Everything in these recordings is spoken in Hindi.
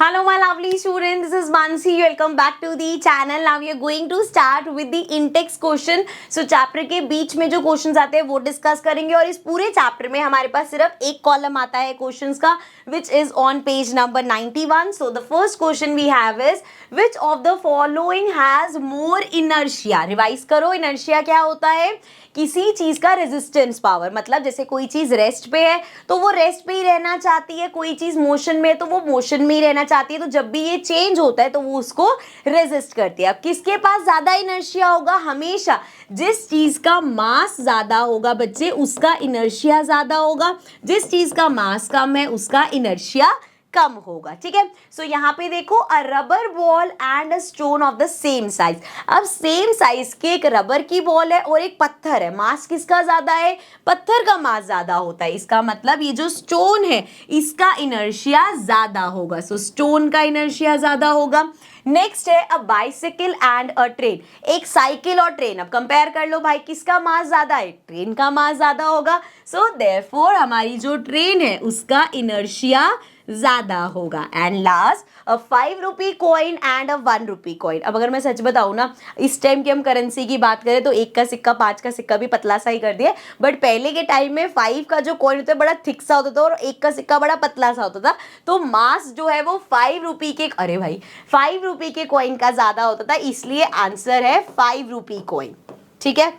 Hello my lovely students, this is Mansi. Welcome back to the channel. Now we are going to start with the in-text question. So chapter के बीच में जो questions आते हैं वो डिस्कस करेंगे और इस पूरे चैप्टर में हमारे पास सिर्फ एक कॉलम आता है questions का, which is on page number 91. So the first question we have is which of the following has more inertia? Revise करो, inertia क्या होता है? किसी चीज का रेजिस्टेंस पावर, मतलब जैसे कोई चीज रेस्ट पे है तो वो रेस्ट पे ही रहना चाहती है, कोई चीज मोशन में है तो वो मोशन में ही रहना चाहती है, तो जब भी ये चेंज होता है तो वो उसको रेजिस्ट करती है। अब किसके पास ज्यादा इनर्शिया होगा? हमेशा जिस चीज का मास ज्यादा होगा बच्चे उसका इनर्शिया ज्यादा होगा, जिस चीज का मास कम है उसका इनर्शिया कम होगा। ठीक है, सो यहाँ पे देखो अ rubber ball and a stone of the same size. अब सेम साइज के एक रबर की बॉल है और एक पत्थर है, मास किसका ज्यादा है? पत्थर का मास ज्यादा होता है। इसका मतलब ये जो स्टोन है इसका इनर्शिया ज्यादा होगा, सो स्टोन का इनर्शिया ज्यादा होगा। नेक्स्ट है a bicycle and a train, एक साइकिल और ट्रेन। अब कंपेयर कर लो भाई, किसका मास ज्यादा है? ट्रेन का मास ज्यादा होगा, सो देयरफॉर हमारी जो ट्रेन है उसका इनर्शिया ज्यादा होगा। And last a 5 rupee coin and a 1 rupee coin. अब अगर मैं सच बताऊं ना, इस टाइम की हम करेंसी की बात करें तो 1 का सिक्का 5 का सिक्का भी पतला सा ही कर दिया, बट पहले के टाइम में 5 का जो कॉइन होता है बड़ा थिक सा होता था और 1 का सिक्का बड़ा पतला सा होता था, तो मास जो है वो 5 रुपी के, अरे भाई 5 रुपी के कॉइन का ज्यादा होता था, इसलिए आंसर है 5 रुपी कॉइन। ठीक है,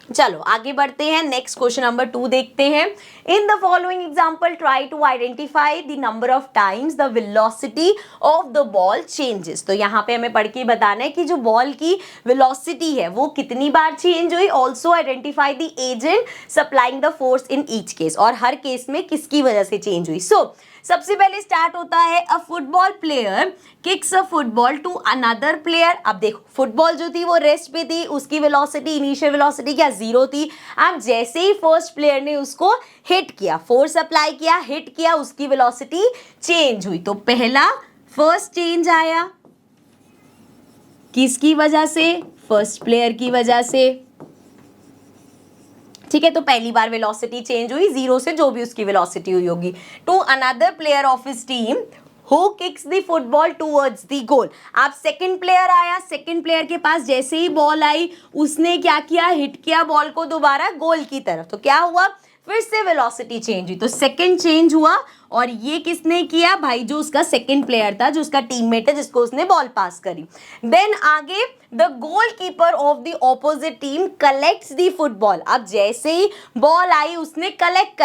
चलो आगे बढ़ते हैं, नेक्स्ट क्वेश्चन नंबर 2 देखते हैं। In the following example try to identify the number of times the velocity of the ball changes. तो यहाँ पे हमें पढ़ के बताना है कि जो बॉल की वेलोसिटी है वो कितनी बार चेंज हुई। Also identify the agent supplying the force in each case, और हर केस में किसकी वजह से चेंज हुई। सो सबसे पहले स्टार्ट होता है a football player kicks a football to another player. अब देखो फुटबॉल जो थी वो रेस्ट पे थी, उसकी वेलोसिटी, इनिशियल वेलोसिटी क्या 0 थी। अब जैसे ही फर्स्ट प्लेयर ने उसको हिट किया, फोर्स अप्लाई किया, हिट किया, उसकी वेलोसिटी चेंज हुई। तो पहला फर्स्ट चेंज आया किसकी वजह से? फर्स्ट प्लेयर की वजह से। ठीक है, तो पहली बार वेलोसिटी चेंज हुई 0 से, जो भी उसकी वेलोसिटी हुई होगी, to another player of his team who kicks the football towards the goal. अब सेकंड प्लेयर आया, सेकंड प्लेयर के पास जैसे ही बॉल आई उसने क्या किया? हिट किया बॉल को दोबारा गोल की तरफ, तो क्या हुआ? फिर से वेलोसिटी चेंज हुई, तो सेकंड चेंज हुआ। और ये किसने किया? भाई जो उसका सेकंड प्लेयर था, जो उसका टीममेट है, जिसको उसने बॉल पास करी। देन आगे the goalkeeper of the opposite team collects the football. अब जैसे ही बॉल आई उसने कलेक्ट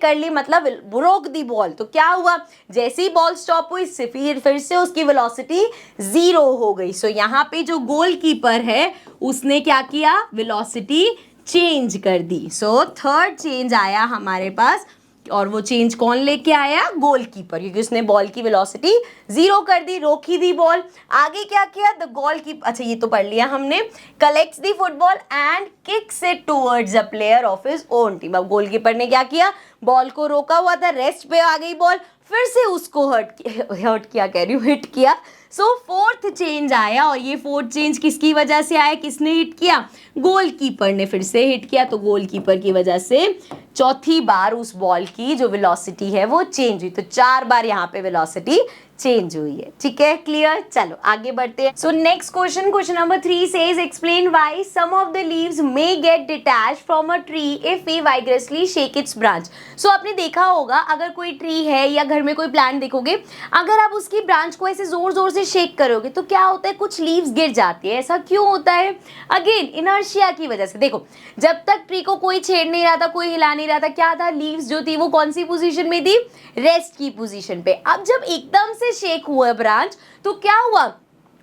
कर ली मतलब रोक दी बॉल, तो क्या हुआ? जैसे ही बॉल स्टॉप हुई फिर से उसकी वेलोसिटी 0 हो गई। सो यहाँ पे जो गोलकीपर है उसने क्या किया? वेलोसिटी चेंज कर दी। सो थर्ड चेंज आया हमारे पास, और वो चेंज कौन लेके आया? गोलकीपर, क्योंकि उसने बॉल की वेलोसिटी 0 कर दी, रोक ही दी बॉल। आगे क्या किया? द गोलकीपर, अच्छा ये तो पढ़ लिया हमने, collects the football and kicks it towards a player of his own team. अब गोलकीपर ने क्या किया? बॉल को रोका हुआ था, रेस्ट पे आ गई बॉल, फिर से उसको हिट किया। सो फोर्थ चेंज आया, और ये फोर्थ चेंज किसकी वजह से आया? किसने हिट किया? गोलकीपर ने फिर से हिट किया, तो गोलकीपर की वजह से चौथी बार उस बॉल की जो वेलोसिटी है वो चेंज हुई। तो 4 बार यहाँ पे वेलोसिटी चेंज हुई है। ठीक है, क्लियर? चलो आगे बढ़ते हैं। So next question, question number 3 says explain why some of the leaves may get detached from a tree if we vigorously shake its branch. So आपने देखा होगा, अगर कोई ट्री है या घर में कोई प्लांट देखोगे, अगर आप उसकी ब्रांच को ऐसे जोर जोर से शेक करोगे तो क्या होता है? कुछ लीव्स गिर जाती है। ऐसा क्यों होता है? अगेन इनर्शिया की वजह से। देखो जब तक ट्री को कोई छेड़ नहीं रहा था, कोई हिला नहीं रहा था, क्या था? लीव्स जो थी वो कौन सी पोजीशन में थी? रेस्ट की पोजीशन पे। अब जब एकदम से शेक हुआ ब्रांच तो क्या हुआ?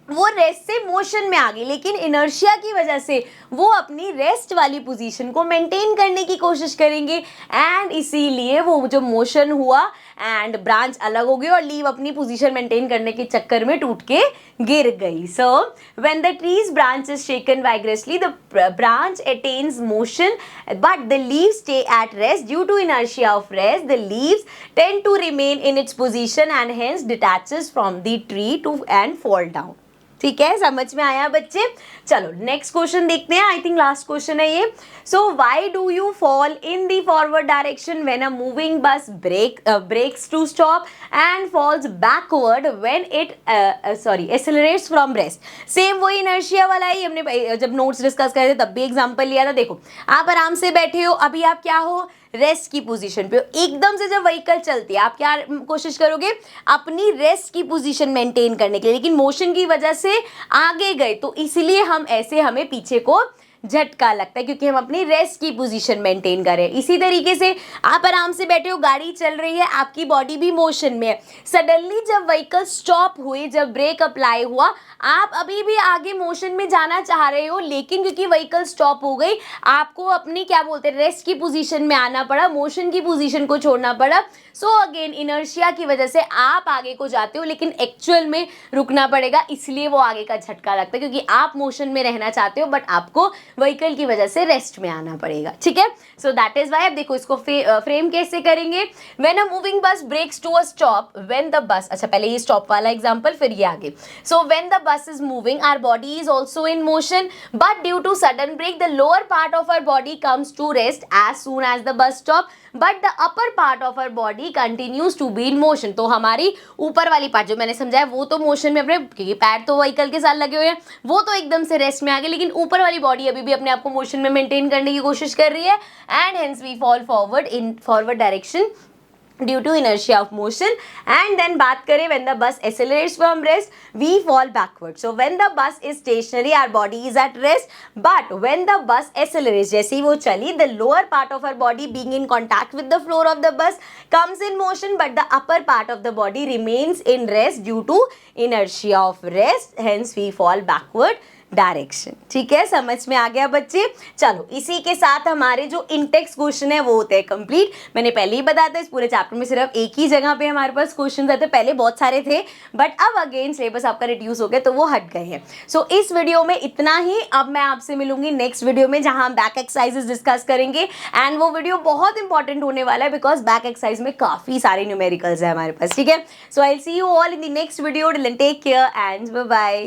वो रेस्ट से मोशन में आ गई, लेकिन इनर्शिया की वजह से वो अपनी रेस्ट वाली पोजीशन को मेंटेन करने की कोशिश करेंगे, एंड इसीलिए वो जो मोशन हुआ एंड ब्रांच अलग हो गई और लीव अपनी पोजीशन मेंटेन करने के चक्कर में टूट के गिर गई। So when the tree's branch is shaken vigorously the branch attains motion but the leaves stay at rest due to inertia of rest the leaves tend to remain in its position and hence detaches from the tree to and fall down. ठीक है, समझ में आया बच्चे? चलो नेक्स्ट क्वेश्चन देखते हैं, आई थिंक लास्ट क्वेश्चन है ये। So why do you fall in the forward direction when a moving bus brakes to stop and falls backward when it accelerates from rest? Same वही इनर्शिया वाला ही हमने जब नोट्स डिस्कस करे थे तब भी एग्जांपल लिया था। देखो आप आराम से बैठे हो, अभी आप क्या हो, रेस्ट की पोजीशन पे हो। एकदम से जब व्हीकल चलती है आप क्या कोशिश करोगे, अपनी रेस्ट की पोजीशन मेंटेन करने के लिए, लेकिन मोशन की वजह से आगे गए तो इसलिए हम ऐसे, हमें पीछे को झटका लगता है क्योंकि हम अपनी रेस्ट की पोजीशन मेंटेन कर रहे हैं। इसी तरीके से आप आराम से बैठे हो, गाड़ी चल रही है, आपकी बॉडी भी मोशन में है, सडनली जब व्हीकल स्टॉप हुई, जब ब्रेक अप्लाई हुआ, आप अभी भी आगे मोशन में जाना चाह रहे हो, लेकिन क्योंकि व्हीकल स्टॉप हो गई आपको अपनी क्या बोलते हैं, रेस्ट की पोजीशन में आना पड़ा, मोशन की पोजीशन को छोड़ना पड़ा। सो अगेन इनर्शिया की वजह से आप आगे को जाते हो, लेकिन एक्चुअल में रुकना पड़ेगा, इसलिए वो आगे का झटका लगता है, क्योंकि आप मोशन में रहना चाहते हो बट आपको व्हीकल की वजह से रेस्ट में आना पड़ेगा। ठीक है, सो दैट इज व्हाई। अब देखो इसको फ्रेम कैसे करेंगे। When a moving bus brakes to a stop, when the bus, अच्छा पहले ये स्टॉप वाला एग्जांपल फिर ये आगे। सो when the bus is moving, our body is also in motion, but due to sudden break the lower part of our body comes to rest as soon as the bus stop, but the upper part of our body continues to be in motion। तो हमारी ऊपर वाली पार्ट जो मैंने समझाया वो तो मोशन में, अपने क्योंकि पैर तो व्हीकल के साथ लगे हुए हैं, वो तो एकदम से रेस्ट में आ गए, लेकिन ऊपर वाली बॉडी अभी भी अपने आप को मोशन में मेंटेन करने की कोशिश कर रही है, and hence we fall forward in forward direction due to inertia of motion। And then बात करें when the bus accelerates from rest, we fall backward। So when the bus is stationary, our body is at rest, but when the bus accelerates, जैसे ही वो चली, the lower part of our body being in contact with the floor of the bus comes in motion, but the upper part of the body remains in rest due to inertia of rest, hence we fall backward direction. ठीक है, समझ में आ गया बच्चे? चलो इसी के साथ हमारे जो इंटेक्स क्वेश्चन है वो होते हैं कंप्लीट। मैंने पहले ही बताया था इस पूरे चैप्टर में सिर्फ एक ही जगह पे हमारे पास क्वेश्चन आते, पहले बहुत सारे थे बट अब अगेन सिलेबस आपका रिड्यूस हो गया तो वो हट गए हैं। सो इस वीडियो में इतना ही। अब मैं आपसे मिलूंगी नेक्स्ट वीडियो में जहां हम बैक एक्सरसाइजेस डिस्कस करेंगे, एंड वो वीडियो बहुत इंपॉर्टेंट होने वाला है बिकॉज बैक एक्सरसाइज में काफी सारे न्यूमेरिकल्स है हमारे पास। ठीक है, so I will see you all in the next video. Till then take care and bye bye.